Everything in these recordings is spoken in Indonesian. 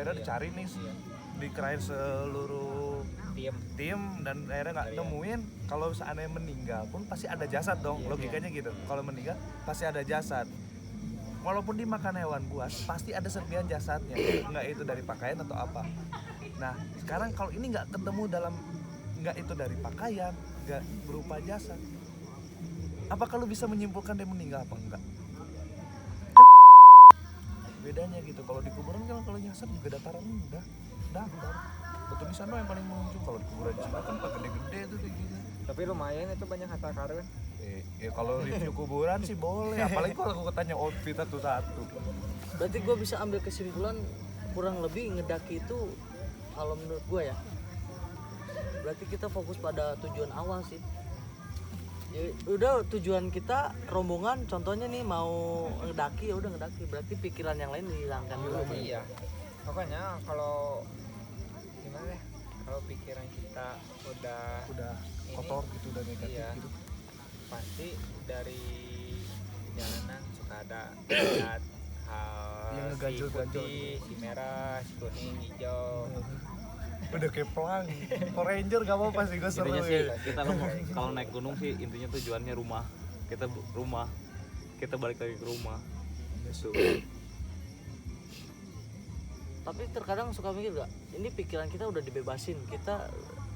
akhirnya dicari nih, dikerain seluruh tim dan akhirnya nggak nemuin. Kalau seandainya meninggal pun pasti ada jasad dong, logikanya gitu. Kalau meninggal pasti ada jasad. Walaupun dimakan hewan buas, pasti ada serpihan jasadnya, nggak itu dari pakaian atau apa. Nah sekarang kalau ini nggak ketemu dalam, nggak itu dari pakaian, nggak berupa jasad, apakah lu bisa menyimpulkan dia meninggal apa enggak? Bedanya gitu. Kalau di kuburan kan kalau jasad juga dataran rendah, datar. Betul di sana yang paling muncul. Kalau di kuburan di sana kan gede-gede tuh kayak gitu. Tapi lumayan itu banyak harta karun. Ya kalau review kuburan sih boleh, apalagi kalau aku tanya outfit satu-satu. Berarti gue bisa ambil kesimpulan kurang lebih ngedaki itu, kalau menurut gue ya, berarti kita fokus pada tujuan awal sih. Ya udah, tujuan kita rombongan contohnya nih mau ngedaki, ya udah ngedaki, berarti pikiran yang lain dihilangkan dulu. Iya. Pokoknya kalau gimana ya? Kalau pikiran kita udah kotor gitu, udah negatif gitu. Pasti dari jalanan suka ada lihat hal yang si ngeganjel-ganjel putih, si merah, si kuning, hijau. Udah kayak pelangi. Power Ranger gak apa-apa sih, gue seru Intinya sih ya. kita kalau naik gunung sih intinya tujuannya rumah. Kita balik lagi ke rumah. Gitu. Tapi terkadang suka mikir gak, ini pikiran kita udah dibebasin, kita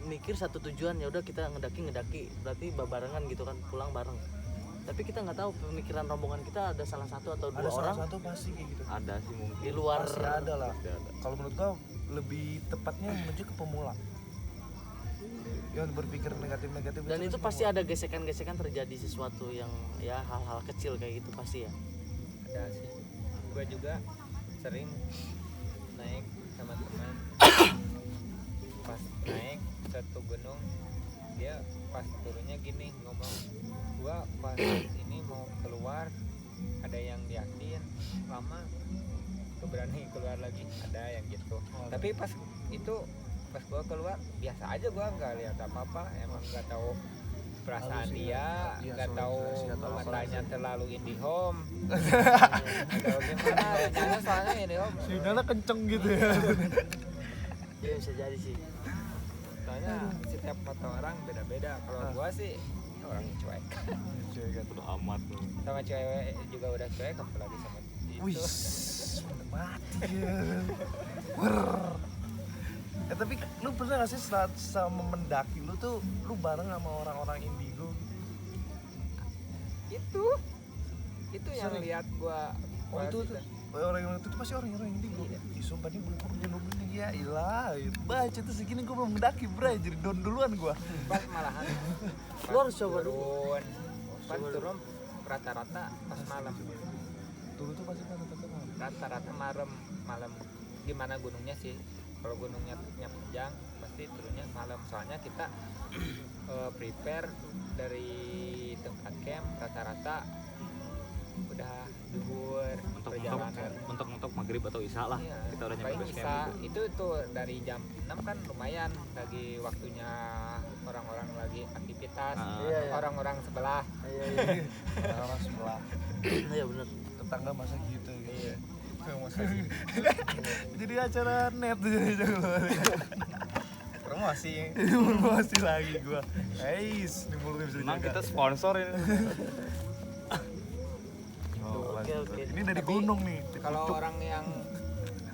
mikir satu tujuan, ya udah kita ngedaki, berarti barengan gitu kan, pulang bareng. Tapi kita nggak tahu pemikiran rombongan kita ada salah satu atau dua Ada orang. salah satu pasti kayak gitu. Ada sih mungkin. Di luar Pasti ada lah. Pasti ada. Kalau menurut gua lebih tepatnya menuju ke pemula. Yang berpikir negatif-negatif. Dan itu pasti ada gesekan-gesekan, terjadi sesuatu yang ya hal-hal kecil kayak gitu pasti ya. Ada sih. Gue juga sering naik sama teman. Pas naik satu gunung, dia pas turunnya gini ngomong, gua pas ini mau keluar ada yang liatin, lama keberani keluar lagi, ada yang gitu. Tapi pas gua keluar biasa aja, gua nggak lihat apa-apa, emang nggak tahu perasaan dia, nggak tahu matanya terlalu IndiHome. Atau gimana, nyala soalnya IndiHome. Sinyalnya kenceng gitu ya. Iya bisa jadi sih. Soalnya setiap mata orang beda-beda. Kalau gua sih orang cuek. Udah amat tuh. Sama cewek juga udah cuek, apalagi sama Wih, itu. mati ya. Tapi lu pernah gak sih saat sama mendaki lu tuh, lu bareng sama orang-orang indigo? Itu yang Sering. lihat gua. Oh itu tuh orang-orang itu pasti orang-orang indigo. Ih sumpah nih belum pernah begini ya, ilah. Baca tuh segini gua belum mendaki bray, jadi down duluan gua. Pas malahan. Lu harus coba dulu. Pas turun rata-rata pas malam. Turun tuh pasti kan malam. Rata-rata malam. Gimana gunungnya sih? Kalau gunungnya panjang pasti turunnya malam. Soalnya kita prepare dari tempat camp rata-rata udah duhur perjalanan. Mentok maghrib atau isya lah. Iya, Kita udah nyampe paling base bisa camp gitu. itu tuh dari jam 6 kan lumayan lagi waktunya orang-orang lagi aktivitas. Iya, iya. Orang-orang sebelah. Iya. Orang-orang sebelah. Iya benar. Tetangga masa gitu gitu. Masa gitu. Jadi acara net jadi promosi lagi gua. Ais, ini mulutnya bisa Memang dijaga. kita sponsor ini. Oke. Ini dari gunung nih. Kalau orang yang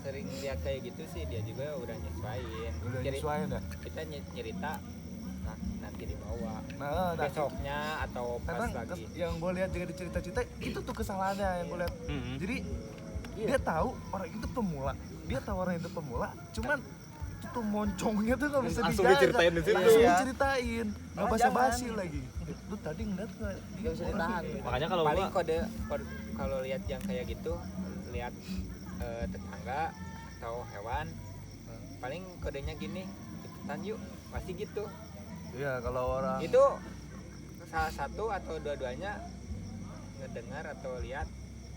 sering lihat kayak gitu sih dia juga udah nyesuaiin. Udah Jadi nyesuaiin dah. kita cerita nanti dibawa Nah, besoknya atau pas karena lagi. yang gue lihat juga di cerita-cerita itu tuh kesalahannya yang gue lihat. Jadi dia tahu orang itu pemula, cuman itu tuh moncongnya tuh nggak bisa Langsung dijaga. diceritain di situ. Langsung Iya. diceritain, nggak basa-basi lagi. Lu tadi ngeliat nggak? Gak bisa ditahan. Makanya kalau Paling gua kode kalau lihat yang kayak gitu, lihat tetangga atau hewan, paling kodenya gini, cepetan yuk, pasti gitu. Iya kalau orang Itu salah satu atau dua-duanya ngedengar atau lihat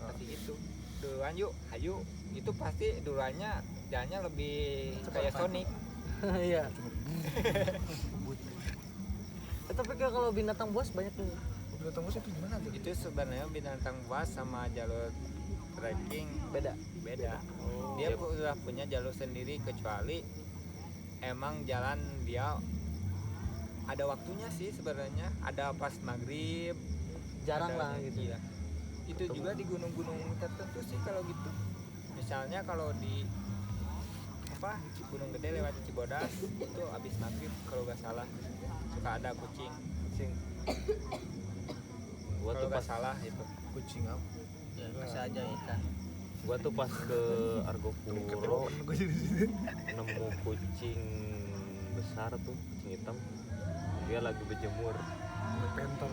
pasti gitu. Duluan yuk, hayu. Itu pasti duluannya jalannya lebih kayak Sonic. Iya. Tapi kalau binatang buas banyak tuh. jalur tembus itu gimana tuh? Itu sebenarnya binatang buas sama jalur trekking Beda. beda. Dia udah punya jalur sendiri, kecuali emang jalan dia ada waktunya sih sebenarnya, ada pas maghrib Jarang ada- lah gitu. iya. Itu juga di gunung-gunung tertentu sih kalau gitu. Misalnya kalau di apa Gunung Gede lewat Cibodas itu habis maghrib kalau nggak salah suka ada kucing Gua kalau tuh nggak pas salah itu. Kucing apa? Ya, kasih aja ikan. gua tuh pas ke Argopuro Gue jadi sini. nemu kucing besar tuh, kucing hitam. Dia lagi berjemur Pentor.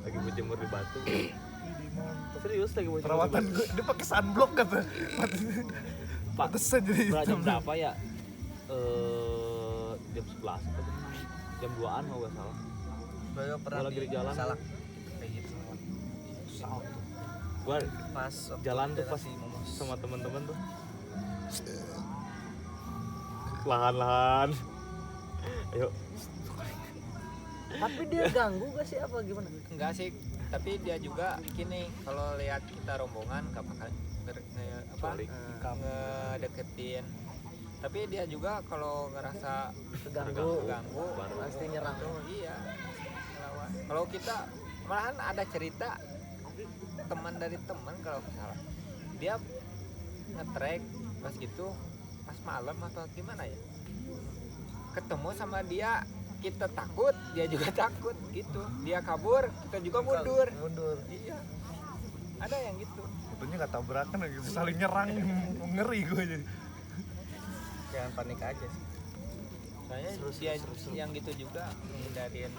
lagi berjemur di batu. Ini mantap. Serius lagi berjemur Perawatan di batu. gue dia pakai sunblock kata. Pak, Pantesan jadi jam hitam. berapa ya? Jam 11 atau jam 2-an kalau nggak salah. Gue Gua lagi di jalan. Salah. Kayak gitu. Gua Pas jalan tuh pas sama teman-teman tuh. Lahan-lahan. Ayo, Tapi dia ganggu gak sih apa gimana? Enggak sih, tapi dia juga gini kalau lihat kita rombongan gak bakal Culik. ngedeketin. Tapi dia juga kalau ngerasa Keganggu. terganggu Baru. Pasti nyerang. tuh iya melawan. Kalau kita malahan ada cerita teman dari teman kalau nggak salah dia nge-track pas gitu pas malam atau gimana ya, ketemu sama dia, kita takut dia juga takut gitu, dia kabur kita juga mundur. Iya, ada yang gitu. Fotonya nggak tabrakan gitu, saling nyerang. Ngeri gue jadi. Jangan panik aja sih. Soalnya dia yang gitu juga menghindarin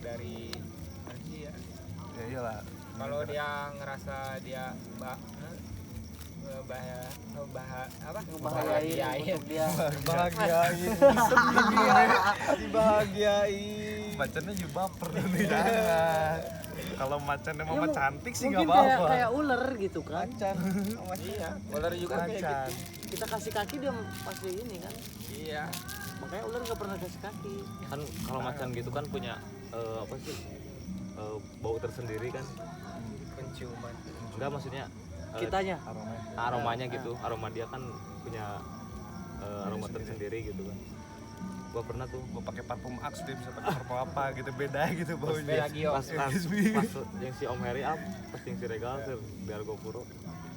dari manusia. Ya iyalah. Kalau dia ngerasa dia Bahagiain untuk dia. Bahagiain. Dibahagiain. Macannya juga baper nih. Jangan. Kalau macannya mama cantik sih nggak Mungkin apa-apa. kayak ular gitu kan. iya, ular juga kayak Macan. gitu. Kita kasih kaki dia pasti ini kan. Iya. Makanya ular nggak pernah kasih kaki. kan kalau macan gitu kan punya apa sih? Bau tersendiri kan. Penciuman. Enggak, maksudnya Kitanya. Aromanya. aromanya gitu. Aroma dia kan punya aroma tersendiri gitu kan. Gua pernah tuh Gue pakai parfum Axe, dia bisa pakai parfum apa gitu, beda gitu baunya. Pelagio. pas yang si Om Heri pas yang si Regal di Argopuro,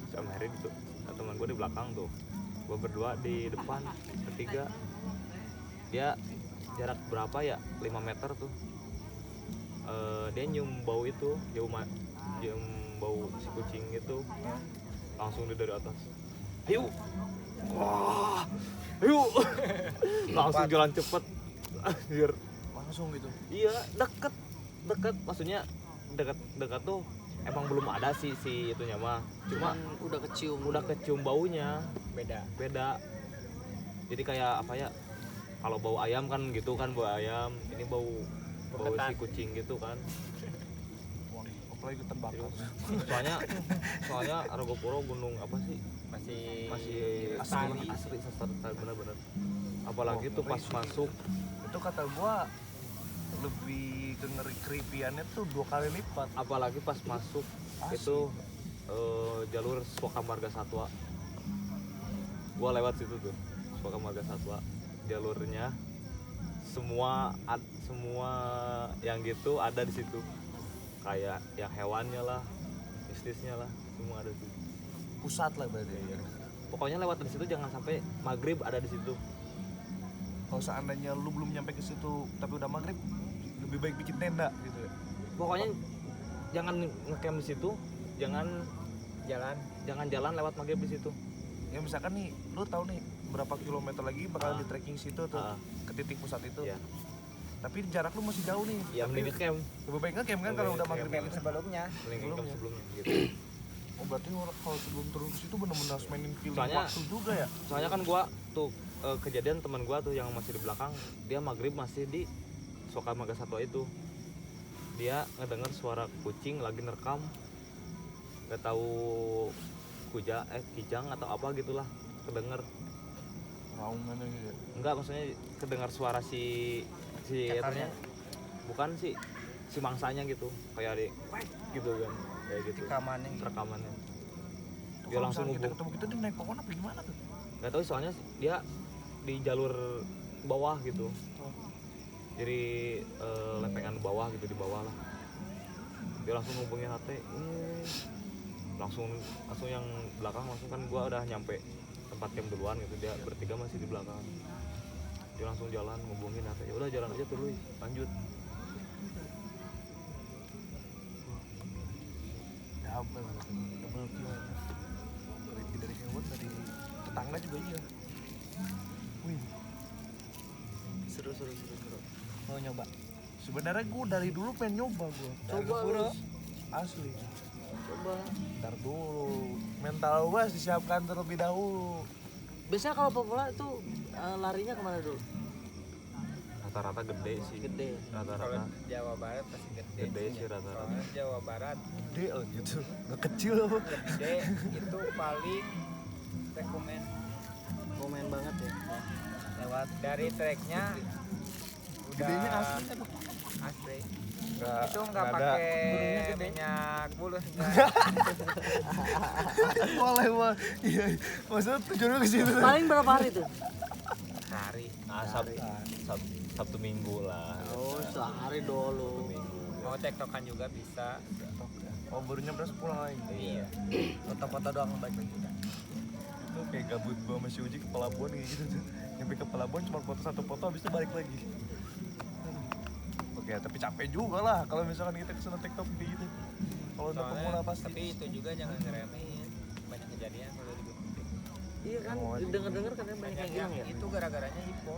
si Om Heri itu teman gue di belakang tuh, gue berdua di depan, ketiga dia jarak berapa ya, 5 meter tuh. Dia nyium bau itu, nyium bau si kucing itu, langsung dia dari atas, ayo, wah, ayo, langsung jalan cepet, anjir. Langsung gitu. Iya, deket, maksudnya dekat tuh emang belum ada si itunya mah, cuma udah kecium. udah kecium baunya Beda. jadi kayak apa ya, kalau bau ayam kan gitu kan, bau ayam, ini bau si Ketan. kucing gitu kan. Wah, apalagi kita bakar. soalnya Argopuro gunung apa sih, masih asri. asli bener-bener, apalagi tuh pas masuk Itu kata gua lebih ke ngeri creepy-annya tuh 2 kali lipat. apalagi pas masuk Asli. itu jalur Swaka Marga Satwa. Gua lewat situ tuh, Swaka Marga Satwa, jalurnya semua yang gitu ada di situ, kayak yang hewannya lah, mistisnya lah, semua ada di situ. Pusat lah berarti. Pokoknya lewat di situ jangan sampai maghrib ada di situ. Kalau seandainya lu belum nyampe ke situ tapi udah maghrib, lebih baik bikin tenda gitu ya. Pokoknya jangan ngecamp di situ, jangan jalan lewat maghrib di situ. Ya misalkan nih, lu tahu nih berapa kilometer lagi bakal di trekking situ tuh ke titik pusat itu. Iya. Tapi jarak lu masih jauh nih. Ya Tapi mending ngecamp, lebih baik ngecamp kan kalau udah maghrib ini. sebelumnya. mending ngecamp sebelumnya gitu. Oh berarti kalau sebelum turun ke situ benar-benar mainin feeling Soalnya- waktu juga ya. Soalnya kan gua tuh kejadian teman gua tuh yang masih di belakang, dia maghrib masih di Swaka Marga Satwa itu. Dia ngedenger suara kucing lagi nerekam, nggak tahu kijang atau apa gitulah, kedenger. Raungannya gitu ya. Enggak, maksudnya kedengar suara si itunya, bukan si mangsanya gitu kayak di gitu kan kayak gitu rekamannya gitu. rekamannya Tuh, dia kalau langsung misalnya kita hubung ketemu kita dia naik pohon apa gimana tuh? nggak tahu soalnya dia di jalur bawah gitu jadi lempengan bawah gitu di bawah lah dia langsung hubungin HT langsung yang belakang langsung kan gua udah nyampe tempat camp duluan gitu dia bertiga masih di belakang dia langsung jalan ngubungin HT ya udah jalan aja terus lanjut double kill dari hewan dari tetangga juga iya. Wih, Seru. mau nyoba? Sebenarnya gue dari dulu pengen nyoba gue. Coba Bro. lu. Asli. Coba. Ntar dulu. Mental gue harus disiapkan terlebih dahulu. Biasanya kalau pemula itu larinya kemana dulu? rata-rata gede sih Gede. Kalau rata-rata Jawa Barat pasti gede. gede sih rata-rata Soalnya Jawa Barat Gede lah gitu. Gak kecil loh. gede itu paling rekomen Komen banget ya. Lewat. dari tracknya udah Gedenya asli kan? asli. Nggak, Itu nggak ada. pakai minyak bulus enggak. Boleh boleh. Iya. Maksudnya tujuannya ke situ. Paling berapa hari tuh? Sehari. Sabtu Minggu lah Oh, sehari dulu. Mau tektokan juga bisa. Oh baru nyampe pulang lagi. Iya. Foto-foto doang baik-baik juga. Itu kayak gabut gua sama si Uji ke Pelabuhan kayak gitu tuh. Nyampe ke Pelabuhan cuma foto satu foto habis itu balik lagi. Oke, tapi capek juga lah kalau misalkan kita kesana TikTok kayak gitu. Kalau udah Soalnya, pemula pasti. tapi itu juga jangan ngeremehin. Banyak kejadian kalau di gunung. Iya kan, Oh, iya. denger-denger katanya banyak yang hilang ya. Itu gara-garanya hipo.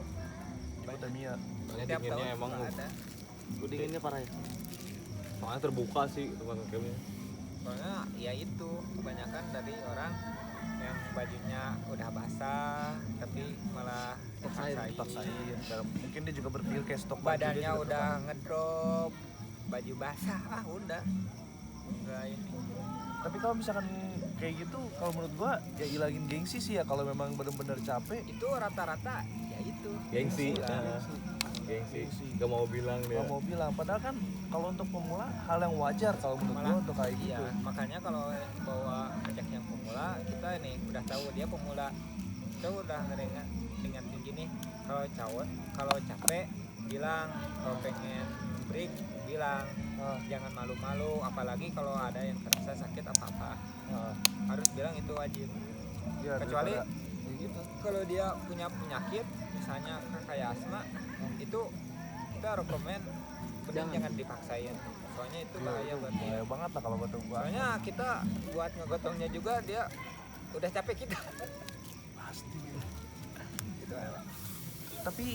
Hipotermia. soalnya Tiap dinginnya tahun emang juga ada. Dinginnya parah ya. soalnya terbuka sih tempat campnya Soalnya ya itu kebanyakan dari orang yang bajunya udah basah tapi malah Dipaksain. Mungkin dia juga berpikir kayak stok baju dia badannya juga udah ngedrop, baju basah udah enggak ini. Tapi kalau misalkan kayak gitu, kalau menurut gua ya ilangin gengsi sih ya kalau memang bener-bener capek. Itu rata-rata ya itu gengsi Lah. gengsi gak mau bilang dia Gak mau bilang, padahal kan kalau untuk pemula hal yang wajar kalau menurut Malah, gua untuk kayak iya, gitu. makanya kalau bawa ajak yang pemula kita ini udah tahu dia pemula, kita udah ngeringatin gini, kalau capek bilang, kalau pengen break bilang, jangan malu-malu, apalagi kalau ada yang terasa sakit apa-apa harus bilang itu wajib. Ya, Kecuali daripada kayak gitu. kalau dia punya penyakit misalnya kayak asma itu kita rekomen jangan dipaksain, soalnya itu bahaya buat dia. Bahaya banget lah kalau kata gua. Soalnya kita buat ngegotongnya juga dia udah capek kita. Pasti. Gitu. Tapi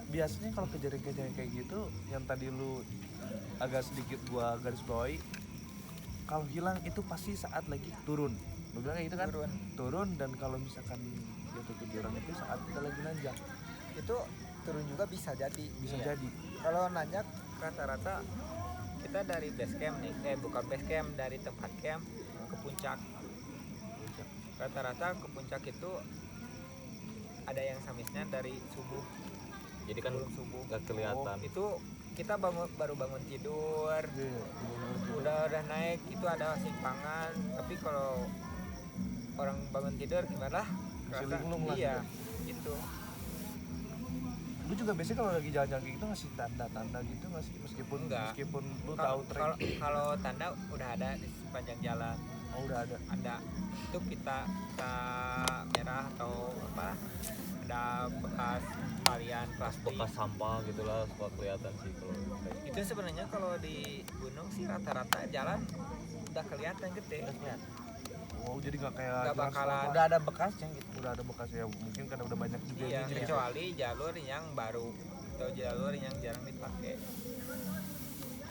biasanya kalau kejadian-kejadian kayak gitu yang tadi lu agak sedikit gua garis bawahi, kalau hilang itu pasti saat lagi turun. Lu bilang kayak gitu kan? Turun dan kalau misalkan jatuh ke jurang itu saat kita lagi nanjak. Itu turun juga bisa jadi. Bisa Iya. jadi. Kalau nanjak rata-rata kita dari base camp nih, bukan base camp, dari tempat camp ke puncak. Rata-rata ke puncak itu ada yang samisnya dari subuh. jadi kan Sebelum subuh. gak kelihatan Itu kita baru bangun tidur, Iya, udah naik itu ada simpangan, tapi kalau orang bangun tidur gimana? Masih linglung lah Iya, itu. Lu juga biasanya kalau lagi jalan-jalan kayak gitu ngasih tanda-tanda gitu nggak sih? Enggak. Meskipun lu tahu trek. Kalau tanda udah ada di sepanjang jalan, Oh, udah ada. itu kita merah atau apa, ada bekas varian plastik. bekas sampah gitulah suka kelihatan sih kalau kayak Itu sebenarnya kalau di gunung sih rata-rata jalan udah kelihatan gede. Oh, jadi nggak kayak Nggak jalan bakalan. selama- Udah ada bekasnya gitu. udah ada bekas ya, mungkin karena udah banyak juga Iya, ini ya. kecuali jalur yang baru atau jalur yang jarang dipakai.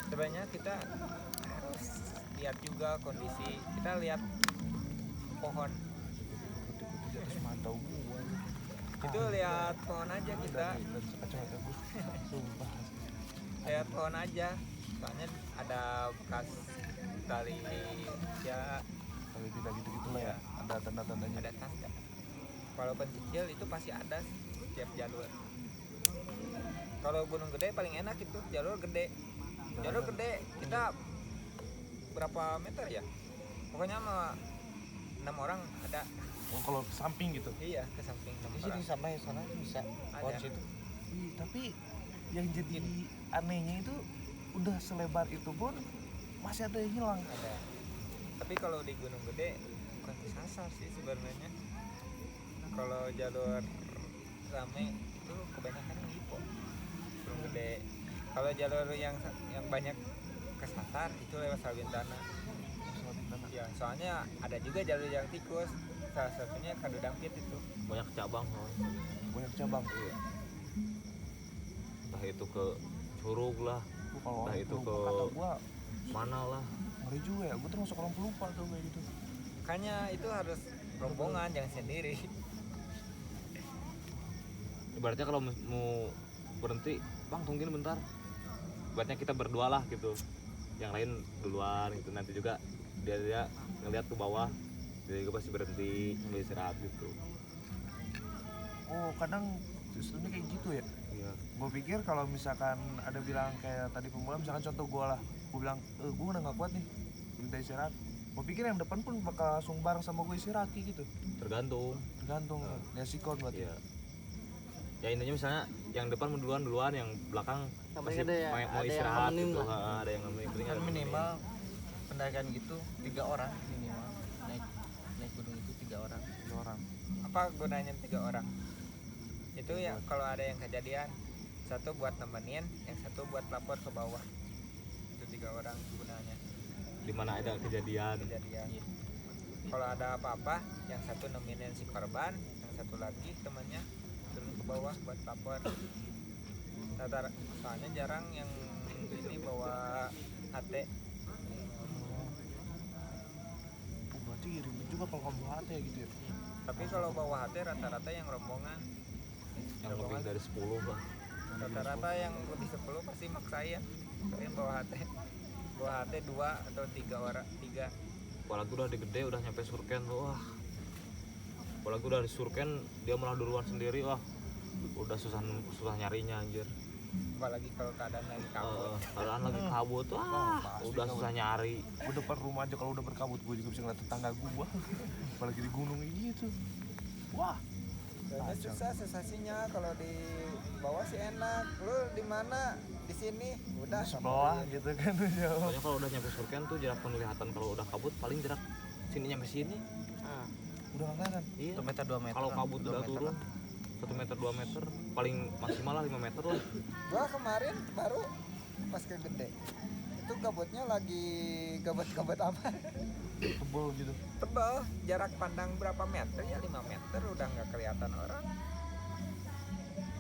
Sebenarnya kita harus lihat juga kondisi. Kita lihat pohon. Putih-putih di atas mata gua. Itu lihat pohon aja kita. Dan kacamata gua. Sumpah. Lihat pohon aja. Soalnya ada bekas tali ya, Kalau tidak gitu-gitu lah ya. Ada tanda-tandanya. ada tanda. Walaupun kecil itu pasti ada setiap jalur. Kalau gunung gede paling enak itu jalur gede. jalur gede kita berapa meter ya, pokoknya sama 6 orang ada. Oh, kalau ke samping gitu. Iya, ke samping 6 Di sini orang sampai sana bisa. Ada. Di situ. Tapi yang jadi anehnya itu udah selebar itu pun masih ada yang hilang. ada. Tapi kalau di Gunung Gede bukan kesasar sih sebenarnya. Kalau jalur rame itu kebanyakan yang Lipo, Gunung Gede. Kalau jalur yang banyak kesasar itu lewat Sawintana. Ya, soalnya ada juga jalur yang tikus. Salah satunya Kadu Dampit itu. banyak cabang Banyak cabang. iya. Entah itu ke Curug lah, Kalau Nah, orang itu pelupa ke- kata gua mana lah. ngeri juga ya. Gua termasuk orang pelupa tuh kayak gitu. Makanya itu harus rombongan, jangan sendiri. Ibaratnya kalau mau berhenti, bang tungguin bentar. Ibaratnya kita berdua lah gitu, yang lain duluan gitu. Nanti juga dia ngeliat ke bawah, dia juga pasti berhenti sambil istirahat gitu. Oh, kadang sistemnya kayak gitu ya. Iya. Gue pikir kalau misalkan ada bilang kayak tadi pemula, misalkan contoh gue lah, gue bilang gue udah nggak kuat nih, minta istirahat. Gue pikir yang depan pun bakal langsung bareng sama gue istirahat kayak gitu. Tergantung. Tergantung ya sikon berarti. Iya. Ya intinya misalnya yang depan duluan, yang belakang Namanya masih ada ya, mau ada yang istirahat nemenin gitu. lah. Ha, ada yang nemenin. Penting Kan ada minimal pendakian gitu 3 orang minimal. Naik gunung itu 3 orang. 3 orang. Apa gunanya 3 orang? Itu ya kalau ada yang kejadian, satu buat nemenin, yang satu buat lapor ke bawah. Itu 3 orang gunanya di mana ada kejadian. Kalau ada apa-apa, yang satu nemenin si korban, yang satu lagi temannya turun ke bawah buat lapor. Soalnya jarang yang ini bawa HT. Berarti ribet juga kalau kamu hati ya gitu ya. Tapi kalau bawa HT rata-rata yang rombongan, Yang lebih dari 10 lah. rata-rata yang lebih 10 pasti maksain bawa HT. Bawa HT 2 atau 3 orang, 3. Apalagi udah di gede, udah nyampe Surken tuh, wah. Apalagi udah di Surken, dia malah duluan sendiri, wah. Udah susah nyarinya anjir. Apalagi kalau keadaan lagi kabut. Keadaan lagi kabut, wah. pasti Udah kabut. susah nyari. Gue depan rumah aja kalau udah berkabut gue juga bisa ngeliat tetangga gue. Apalagi di gunung kayak gitu. Wah. Soalnya susah sensasinya, kalau di bawah sih enak. Lu di mana? Di sini udah Sebelah gitu kan jauh. Pokoknya kalau udah nyampe Surken tuh jarak penglihatan kalau udah kabut paling jarak sini nyampe sini. Nah, Udah nggak kelihatan. Iya. 1 meter 2 meter. Kalau kabut 2 udah meter turun lah. 1 meter 2 meter, paling maksimal lah 5 meter lah. gua kemarin baru pas ke Gede itu gabutnya lagi gabut apa Tebel gitu. tebal, jarak pandang berapa meter ya, 5 meter udah nggak kelihatan orang.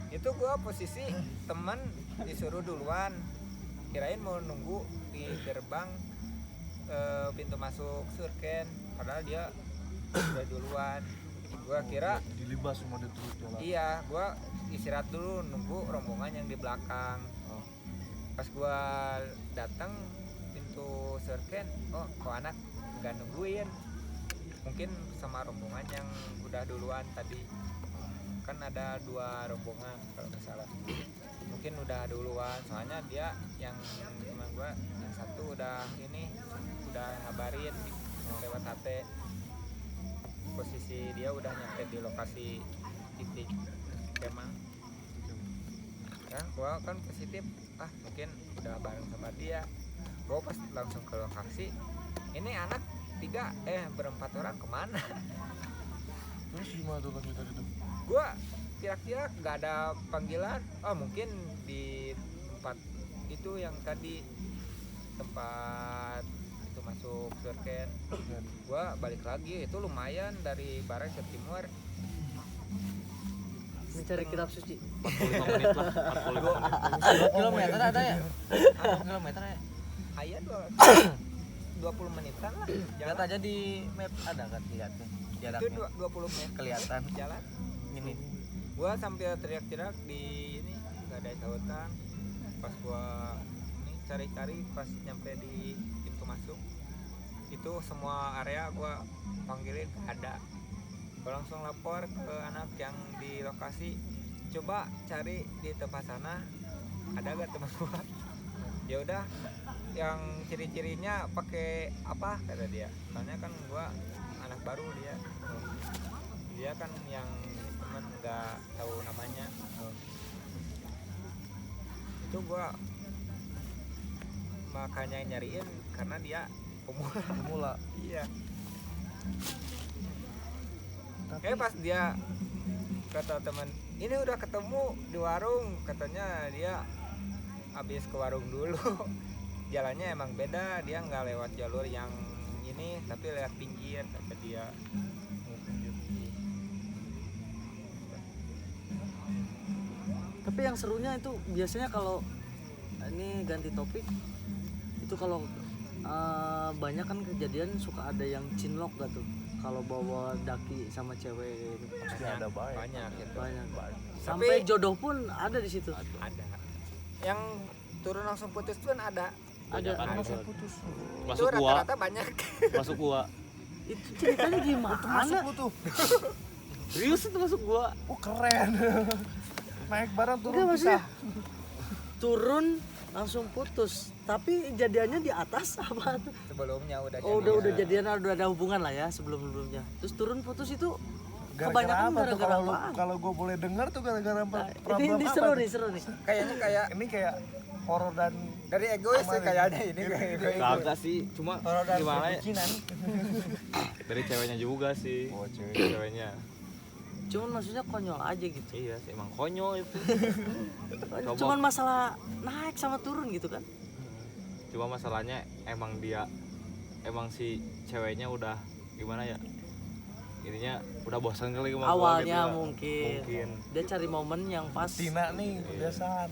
Itu gua posisi teman disuruh duluan, kirain mau nunggu di gerbang pintu masuk Surken, padahal dia udah duluan. Gua kira Dilibas semua dia terus jalan. iya, gua istirahat dulu nunggu rombongan yang di belakang. Oh. Pas gua datang pintu Surken, oh kok anak nggak nungguin, mungkin sama rombongan yang udah duluan tadi. Kan ada 2 rombongan kalau nggak salah, mungkin udah duluan, soalnya dia yang teman gua yang satu udah ngabarin lewat HT posisi dia udah nyampe di lokasi titik kemah. Ya, gua kan positif, mungkin udah bareng sama dia. Gua pas langsung ke lokasi, ini anak berempat orang kemana? Terus gimana tuh lanjut tadi tuh? Gua kira-kira nggak ada panggilan, mungkin di tempat itu yang tadi tempat itu masuk Surken. Gua balik lagi, itu lumayan dari barat ke timur. Mencari kitab suci. 45 menit lah, 45 menit. 2 kilometer ada ya? 2 kilometer ya? Ayah 20 menitan lah Lihat jalan. aja di map ada kan lihatnya. Itu Jaraknya 20 menit kelihatan jalan. ini. Gua sambil teriak-teriak di ini nggak ada sautan. Pas gua ini cari-cari, pas nyampe di pintu masuk itu semua area gua panggilin nggak ada. Gua langsung lapor ke anak yang di lokasi, coba cari di tempat sana ada gak teman gua. ya udah yang ciri-cirinya pakai apa kata dia, soalnya kan gua anak baru, dia kan yang teman nggak tahu namanya. Itu gua makanya nyariin karena dia pemula. iya. Kayak pas dia kata teman, ini udah ketemu di warung, katanya dia habis ke warung dulu. Jalannya emang beda, dia nggak lewat jalur yang ini tapi lewat pinggir kata dia. Tapi yang serunya itu biasanya kalau ini ganti topik itu kalau banyak kan kejadian suka ada yang cinlok gak tuh kalau bawa daki sama cewek gitu. Pasti ada Banyak gitu. Banyak. Banyak. Sampai Tapi- jodoh pun ada di situ. Ada yang turun langsung putus pun ada. Banyak kan Langsung itu. putus. Itu Masuk gua, rata-rata banyak. masuk gua. Itu ceritanya gimana? Masuk lu tuh. Serius itu masuk gua. Keren. Naik barang turun Enggak, maksudnya pisah. turun langsung putus. Tapi jadiannya di atas apa tuh? Sebelumnya udah Oh, jadian. udah jadian, udah ada hubungan lah ya sebelum-sebelumnya. Terus turun putus itu Gara-gara kebanyakan apa tuh gara-gara kalau apaan? kalau gue boleh dengar tuh gara-gara Nah, problem ini apa seru tuh? nih, seru nih. Kayaknya kayak Ini kayak horor dan dari egois sih Aman. kayaknya ini kayak egois. Kagak sih, cuma Horor dan gimana ya? perbucinan. Dari ceweknya juga sih. oh cewek. Ceweknya. Cuman maksudnya konyol aja gitu. Iya sih, emang konyol itu. Coba. Cuman masalah naik sama turun gitu kan. Cuma masalahnya emang si ceweknya udah gimana ya? Ininya udah bosan kali sama gua Awalnya gitu ya. mungkin. Dia cari momen yang pas. Tina nih kebiasaan.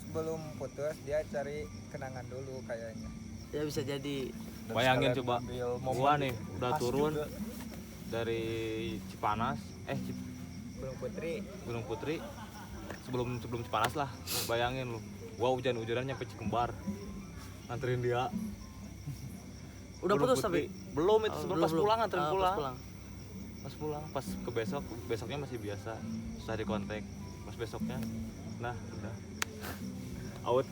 Sebelum putus dia cari kenangan dulu kayaknya. Ya bisa jadi. Dan Bayangin sekalian coba, ambil momen gua nih udah pas turun juga. dari Cipanas, Belum Putri. Gunung Putri, sebelum Cipanas lah. Bayangin lu, gua hujan-hujanan nyampe Cikembar, nganterin dia. Udah Gunung putus Putri. tapi. Belum itu, Oh, pas belum. pulang nganterin Ah, pulang. Pas pulang. Pas ke besoknya masih biasa, susah di kontak. Pas besoknya, nah udah out.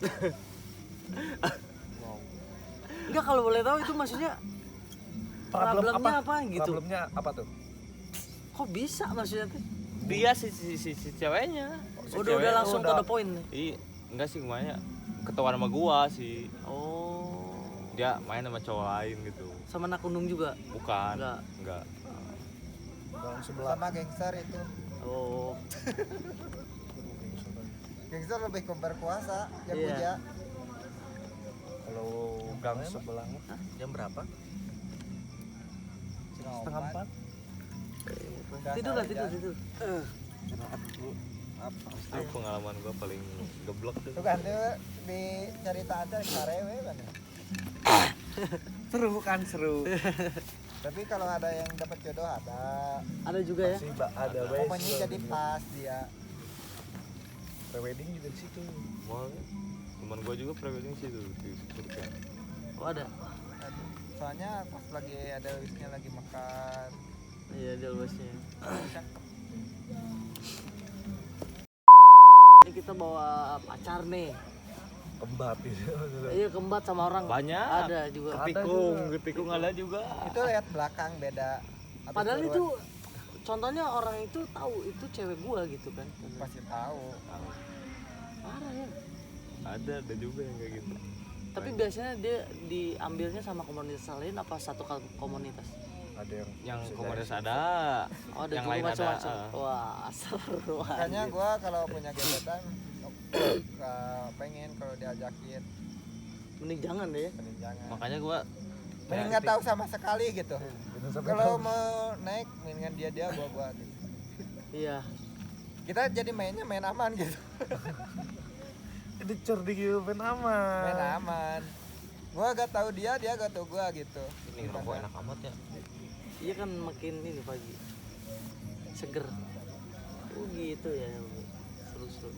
Enggak, kalau boleh tahu itu maksudnya problemnya apa gitu? Problemnya apa tuh? Kok bisa maksudnya tuh? Dia si ceweknya. Si Udah cewek- langsung udah. to the point nih. Iya, enggak sih gimana ya? Ketahuan sama gua sih. Oh. Dia main sama cowok lain gitu. Sama anak gunung juga. Bukan. Enggak. Enggak. Bang sebelah. Sama gangster itu. Oh. Gangster lebih ke berkuasa, yang Iya. puja. Kalau gang sebelah Hah? Jam berapa? setengah 4. Tidur lah, tidur. Itu pengalaman gua paling geblek tuh. Itu kan tuh di cerita ada karewe kan. Seru kan seru. Tapi kalau ada yang dapat jodoh ada. Ada juga ya? Pasti ada Pokoknya jadi pas dia. Prewedding juga di situ. Mau teman gua juga prewedding sih tuh di Surga. Oh, ada. Soalnya pas lagi ada wisnya lagi makan. Iya, dia luasnya. Ini kita bawa pacar nih. Kembat gitu. Iya, kembat sama orang. Banyak. Ada juga. Ketikung ada juga. Itu lihat belakang beda. Habis Padahal turun, itu contohnya orang itu tahu itu cewek gua gitu kan. pasti tahu. Parah ya. Ada juga yang kayak gitu. Tapi biasanya dia diambilnya sama komunitas lain apa satu komunitas? Ada Yang bisa komunitas dari ada, Oh, ada yang juga lain ada. macam-macam. Wah, seru Makanya aja. gua kalau punya gebetan nggak pengen kalau diajakin Mending jangan deh ya. mending jangan. Makanya gua Mending nggak tahu sama sekali gitu. Gitu sampai Kalau tahu. mau naik mendingan dia gua gitu. Iya. Kita jadi mainnya main aman gitu. Itu cerdik gitu main aman. Main aman. Gua gak tahu dia gak tahu gua gitu. ini rokok enak amat ya. Iya kan makin ini pagi. Seger. Oh gitu ya. Seru-seru.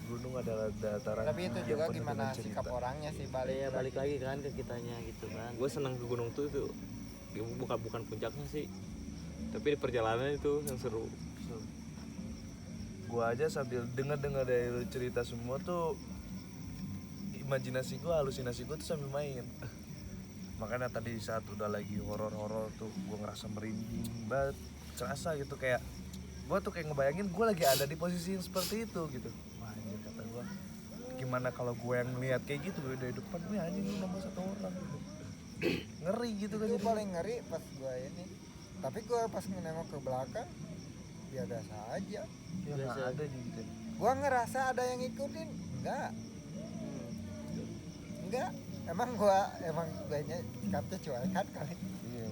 Gunung adalah dataran. Tapi itu yang juga penuh gimana dengan cerita. sikap orangnya sih balik. Iya, balik lagi kan ke kitanya gitu kan. Gue senang ke gunung tuh itu. Bukan puncaknya sih. Tapi di perjalanan itu yang seru. gua aja sambil dengar dari lu cerita semua tuh imajinasi gua, halusinasi gua tuh sambil main. Makanya tadi saat udah lagi horor tuh gua ngerasa merinding banget, kerasa gitu kayak gua tuh kayak ngebayangin gua lagi ada di posisi yang seperti itu gitu. Wah anjir, kata gua, gimana kalau gua yang ngeliat kayak gitu dari depan, wih anjing lu nambah satu orang gitu. Ngeri gitu kan. Itu jadi. paling ngeri pas gua ini. Tapi gua pas nengok ke belakang ya biasa aja. Ya nggak Biasa. ada gitu. Gua ngerasa ada yang ngikutin, enggak. Emang guanya sikapnya cuekan kali. Iya.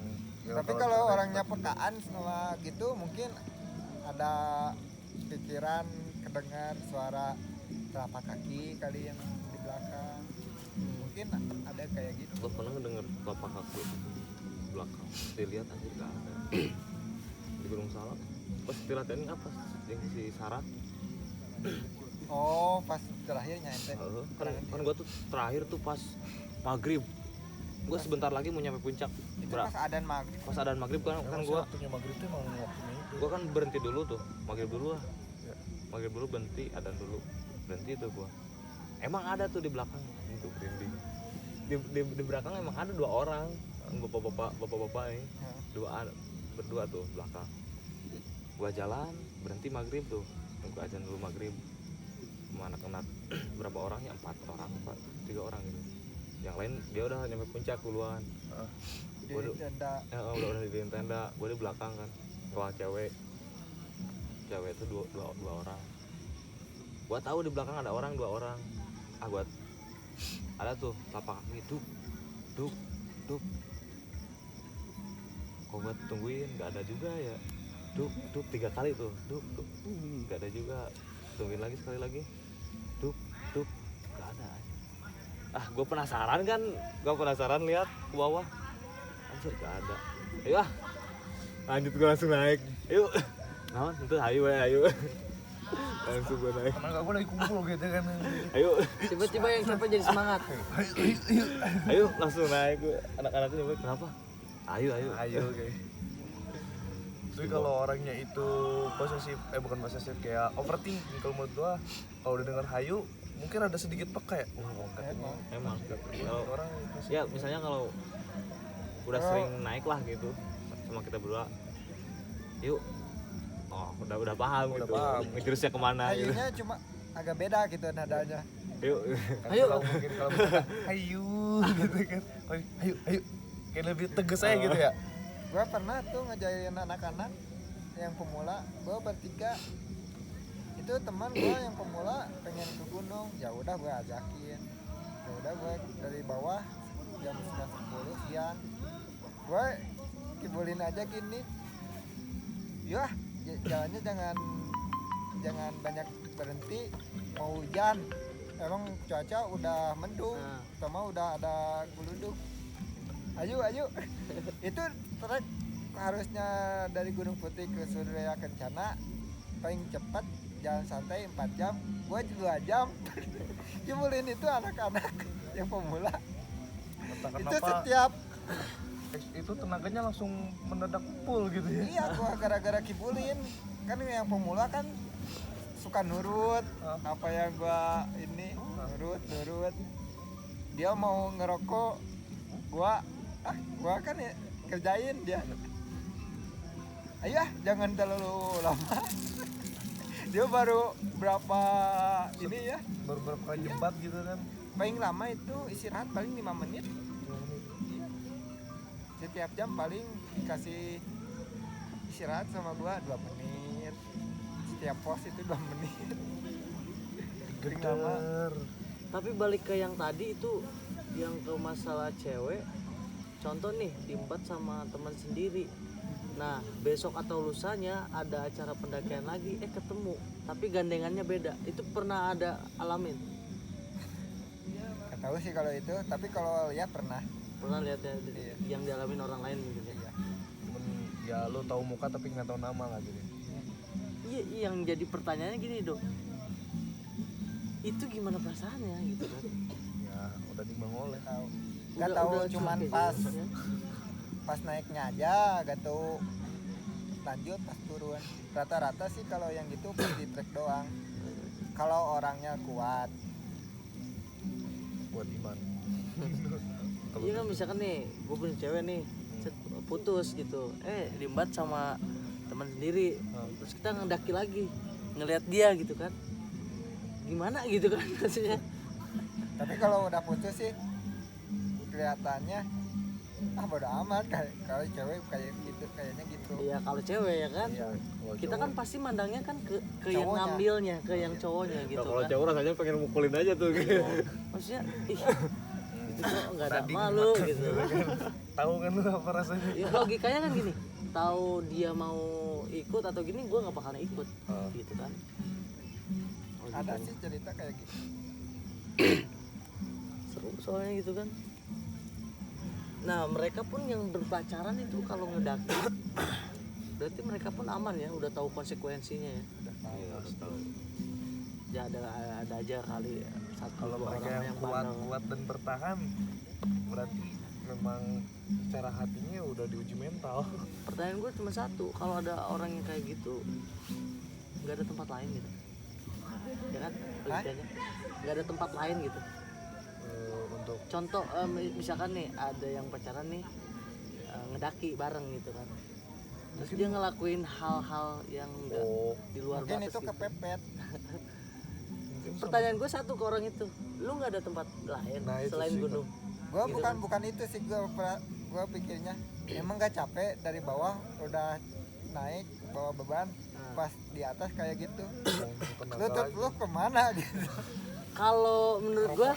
Ya, Tapi kalau orangnya pekaan sama gitu mungkin ada pikiran kedengar suara telapak kaki kali yang di belakang. Mungkin ada kayak gitu. Gue pernah ngedenger telapak kaki belakang, dilihat aja nggak ada di Gunung Salak. Pas diratain apa yang si Sarah? Oh, pas terakhirnya ente. Kan gue tuh terakhir tuh pas maghrib. Gue sebentar lagi mau nyampe puncak. Itu pas adzan maghrib. Pas adzan maghrib kan gue waktunya maghrib tuh emang waktunya itu. gue kan berhenti dulu tuh, maghrib dulu lah. Ya. Maghrib dulu berhenti, adzan dulu berhenti tuh gue. Emang ada tuh di belakang itu merinding. Di belakang emang ada 2 orang, bapak-bapak ini, berdua tuh belakang. Gua jalan berhenti maghrib tuh, nunggu azan dulu maghrib. Sama anak-anak berapa orang ya, 3 orang gitu. Yang lain dia udah nyampe puncak duluan. Di Waduh. tenda. Udah di tenda, gue di belakang kan. Kalau cewek itu dua orang. Gua tahu di belakang ada orang 2 orang. Gua ada tuh telapak kaki duk. Kok gua tungguin nggak ada juga ya. Duk 3 kali tuh. Duk. Nggak ada juga. Tungguin lagi sekali lagi. Duk. Nggak ada. Gua penasaran lihat ke bawah. Anjir nggak ada. Ayo lanjut, gua langsung naik. Ayo. Naon itu ayo. Langsung gua naik. Karena gue lagi kumpul gitu kan. Ayo. Tiba-tiba yang siapa jadi semangat. Ayo langsung naik. Anak-anaknya juga kenapa? Ayo Kayak. Tapi kalau orangnya itu posesif, bukan posesif, kayak overthinking, kalau menurut gua kalau udah denger hayu mungkin ada sedikit peka ya. Katanya emang kalau orang ya misalnya kalau udah sering naik lah gitu sama kita berdua, yuk udah paham Udah gitu paham. ngejurusnya kemana gitu. Kayaknya cuma agak beda gitu nadanya. Yuk Ayo. kalau mungkin kalau misalkan hayu gitu kan. Hayu. Kayak lebih tegas aja gitu ya. Gua pernah tuh ngejayain anak-anak yang pemula, gua bertiga. Itu teman gua yang pemula pengen ke gunung, ya udah gua ajakin. Ya udah gua dari bawah jam 9.10 siang. Gua kibulin aja gini. Yah, jalannya jangan banyak berhenti, mau hujan. Emang cuaca udah mendung, sama udah ada geluduk. Ayo. Itu trek harusnya dari Gunung Putih ke Surya Kencana paling cepat jalan santai 4 jam, gua 2 jam. Kibulin itu anak-anak yang pemula. Entah Itu kenapa setiap itu tenaganya langsung mendadak full gitu ya. iya gua gara-gara kibulin. Kan yang pemula kan suka nurut apa yang gua ini, nurut. Dia mau ngerokok, gua kan ya kerjain dia. Ayo jangan terlalu lama. Dia baru berapa ini ya, Baru berapa kali jembat gitu kan. paling lama itu istirahat paling 5 menit. Setiap jam paling dikasih istirahat sama gua 2 menit. Setiap pos itu 2 menit. Paling lama. Tapi balik ke yang tadi itu, yang ke masalah cewek, contoh nih diembat sama teman sendiri. Nah besok atau lusanya ada acara pendakian lagi, ketemu tapi gandengannya beda. Itu pernah ada alamin? Gak tahu sih kalau itu, tapi kalau lihat pernah. Lihat ya, yang dialamin orang lain mungkin ya. Cuman ya lu tahu muka tapi nggak tahu nama lah gitu. Iya, yang jadi pertanyaannya gini dong, itu gimana perasaannya gitu kan? Ya udah timbang oleh. Gak tahu Udah cuman cuek pas gitu ya. pas naiknya aja gak tahu. lanjut pas turun. Rata-rata sih kalau yang gitu pas di trek doang. Kalau orangnya kuat. Buat iman. Iya kan misalkan nih gue punya cewek nih set, putus gitu diembat sama teman sendiri terus kita ngedaki lagi ngelihat dia gitu kan gimana gitu kan maksudnya. Tapi kalau udah putus sih kelihatannya bodo amat kayak kalau cewek kayak gitu kayaknya gitu. Iya kalau cewek ya kan Iya, kalau kita cowok kan pasti mandangnya kan ke yang Cowoknya. ngambilnya ke yang cowoknya gitu Kalau kan cewek rasanya pengen mukulin aja tuh gitu. maksudnya ih itu kok nggak ada Tanding malu gitu. tahu kan lu apa rasanya? Ya, logikanya kan gini tahu dia mau ikut atau gini gue nggak bakalan ikut gitu kan. Ada sih cerita kayak gitu. Seru soalnya gitu kan. Nah mereka pun yang berpacaran itu kalau ngedaki berarti mereka pun aman ya udah tahu konsekuensinya ya. Harus tahu. Ya ada aja kali satu Kalau dua mereka orang yang bandel. kuat dan bertahan, berarti memang secara hatinya udah diuji mental. Pertanyaan gue cuma satu, kalau ada orang yang kayak gitu nggak ada tempat lain gitu ya kan logikanya nggak ada tempat lain gitu. Untuk Contoh misalkan nih ada yang pacaran nih ngedaki bareng gitu kan terus dia ngelakuin hal-hal yang nggak di luar Mungkin batas itu gitu. kepepet. Pertanyaan gue satu ke orang itu, lu nggak ada tempat lain Nah, itu selain sih, gunung? Gua Gitu bukan itu sih gua pikirnya emang gak capek dari bawah udah naik bawa beban pas di atas kayak gitu. Lutut lu kemana gitu. Kalau menurut gue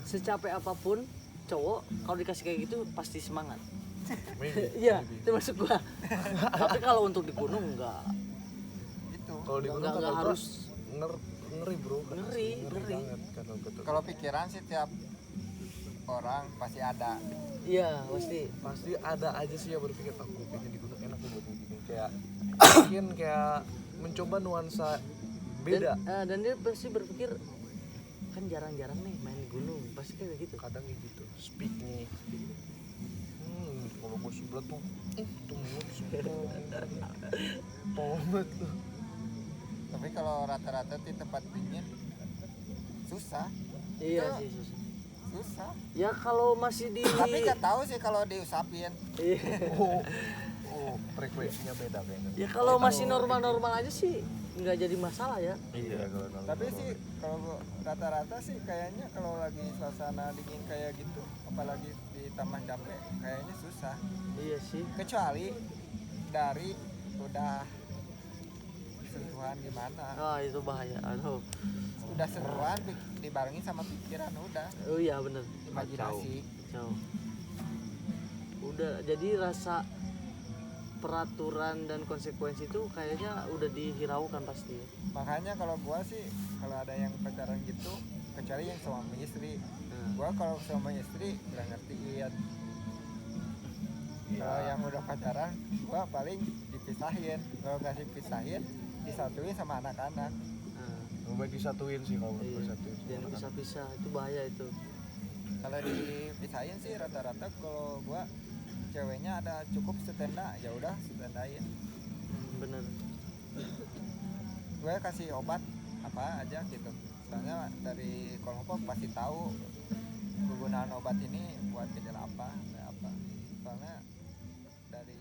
secapek apapun cowok kalau dikasih kayak gitu pasti semangat. Iya, termasuk gua. Tapi kalau untuk di gunung enggak. Itu kalau di gunung Nggak kata gua harus. ngeri bro. Ngeri. banget kan betul. kalau pikiran sih tiap orang pasti ada. Iya, pasti. Pasti ada aja sih yang berpikir aku pengen di gunung enak gue buat bikin kayak mungkin kayak mencoba nuansa beda. Dan dia pasti berpikir kan jarang-jarang nih main di gunung, pasti kayak gitu. Kadang kayak gitu speak nih kalau gue sebelah tuh tuh mulut sumpah tomat tuh. Tapi kalau rata-rata di tempat dingin susah. Iya Itu sih susah. susah. Ya kalau masih di Tapi gak tahu sih kalau diusapin. Iya. oh frekuensinya beda kayaknya. Ya kalau masih normal-normal aja sih nggak jadi masalah ya. Iya kalau Tapi sih kalau gua rata-rata sih kayaknya kalau lagi suasana dingin kayak gitu, apalagi ditambah capek, kayaknya susah. Iya sih. Kecuali dari udah sentuhan gimana, Ah itu bahaya. Aduh. udah sentuhan dibarengi sama pikiran udah Oh iya bener. imajinasi. Jauh. Udah jadi rasa peraturan dan konsekuensi itu kayaknya udah dihiraukan pasti. Makanya kalau gua sih kalau ada yang pacaran gitu, kecuali yang suami istri, Nah, gua kalau suami istri nggak ngertiin. Kalau yang udah pacaran, gua paling dipisahin. Kalau nggak dipisahin, disatuin sama anak-anak. nah, lebih baik disatuin sih kalau menurut iya. gue disatuin. Jangan pisah-pisah, itu bahaya itu. Kalau dipisahin sih rata-rata kalau gua ceweknya ada cukup setenda, ya udah setendain. Bener. Gue kasih obat apa aja gitu. Soalnya dari kelompok pasti tahu kegunaan obat ini buat gejala apa, kayak apa. Soalnya dari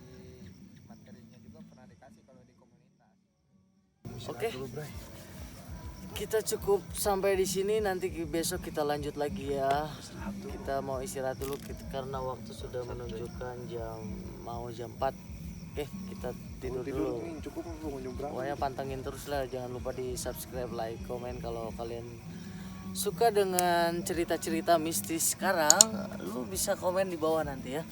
materinya juga pernah dikasih kalau di komunitas. Oke. Dulu, Bray. Kita cukup sampai di sini, nanti besok kita lanjut lagi ya. Kita mau istirahat dulu karena waktu sudah menunjukkan jam 4. Oke, kita tidur dulu. Cukup pengunjung berapa? Pokoknya pantengin terus lah, jangan lupa di subscribe, like, komen kalau kalian suka dengan cerita-cerita mistis sekarang. Lu bisa komen di bawah nanti ya.